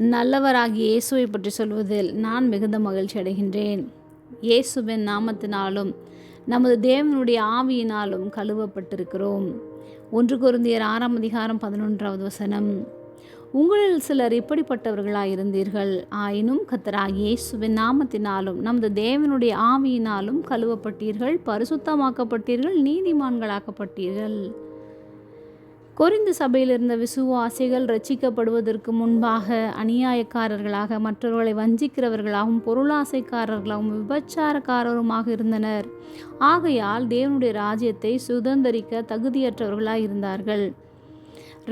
நல்லவராகிய இயேசுவை பற்றி சொல்வதில் நான் மிகுந்த மகிழ்ச்சி அடைகின்றேன். இயேசுவின் நாமத்தினாலும் நமது தேவனுடைய ஆவியினாலும் கழுவப்பட்டிருக்கிறோம். 1 கொரிந்தியர் 6 அதிகாரம் 11வது வசனம். உங்களில் சிலர் இப்படிப்பட்டவர்களாயிருந்தீர்கள். ஆயினும் கர்த்தராகிய இயேசுவின் நாமத்தினாலும் நமது தேவனுடைய ஆவியினாலும் கழுவப்பட்டீர்கள், பரிசுத்தமாக்கப்பட்டீர்கள், நீதிமான்களாக்கப்பட்டீர்கள். கொரிந்து சபையில் இருந்த விசுவாசிகள் ரட்சிக்கப்படுவதற்கு முன்பாக அநியாயக்காரர்களாக, மற்றவர்களை வஞ்சிக்கிறவர்களாகவும், பொருளாசைக்காரர்களாகவும், விபச்சாரக்காரருமாக இருந்தனர். ஆகையால் தேவனுடைய ராஜ்யத்தை சுதந்தரிக்க தகுதியற்றவர்களாய் இருந்தார்கள்.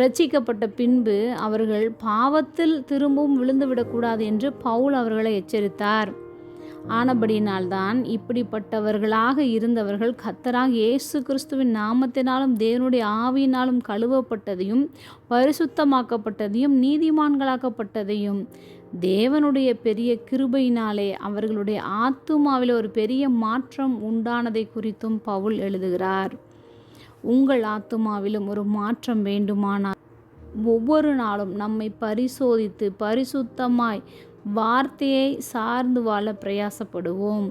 ரட்சிக்கப்பட்ட பின்பு அவர்கள் பாவத்தில் திரும்பவும் விழுந்துவிடக்கூடாது என்று பவுல் அவர்களை எச்சரித்தார். ஆனபடியினால்தான் இப்படிப்பட்டவர்களாக இருந்தவர்கள் கர்த்தராகிய இயேசு கிறிஸ்துவின் நாமத்தினாலும் தேவனுடைய ஆவியினாலும் கழுவப்பட்டதையும், பரிசுத்தமாக்கப்பட்டதையும், நீதிமான்களாக்கப்பட்டதையும், தேவனுடைய பெரிய கிருபையினாலே அவர்களுடைய ஆத்துமாவில் ஒரு பெரிய மாற்றம் உண்டானதை குறித்தும் பவுல் எழுதுகிறார். உங்கள் ஆத்துமாவிலும் ஒரு மாற்றம் வேண்டுமானால் ஒவ்வொரு நாளும் நம்மை பரிசோதித்து பரிசுத்தமாய் வார்த்தையை சார்ந்து வாழ பிரயாசப்படுவோம்.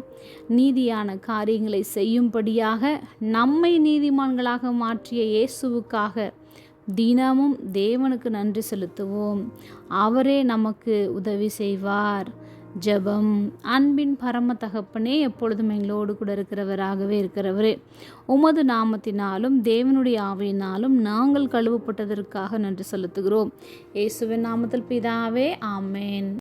நீதியான காரியங்களை செய்யும்படியாக நம்மை நீதிமான்களாக மாற்றிய இயேசுவுக்காக தினமும் தேவனுக்கு நன்றி செலுத்துவோம். அவரே நமக்கு உதவி செய்வார். ஜெபம். அன்பின் பரம தகப்பனே, எப்பொழுதும் எங்களோடு கூட இருக்கிறவராகவே இருக்கிறவரே, உமது நாமத்தினாலும் தேவனுடைய ஆவியினாலும் நாங்கள் கழுவப்பட்டதற்காக நன்றி செலுத்துகிறோம். இயேசுவின் நாமத்தில் பிதாவே, ஆமேன்.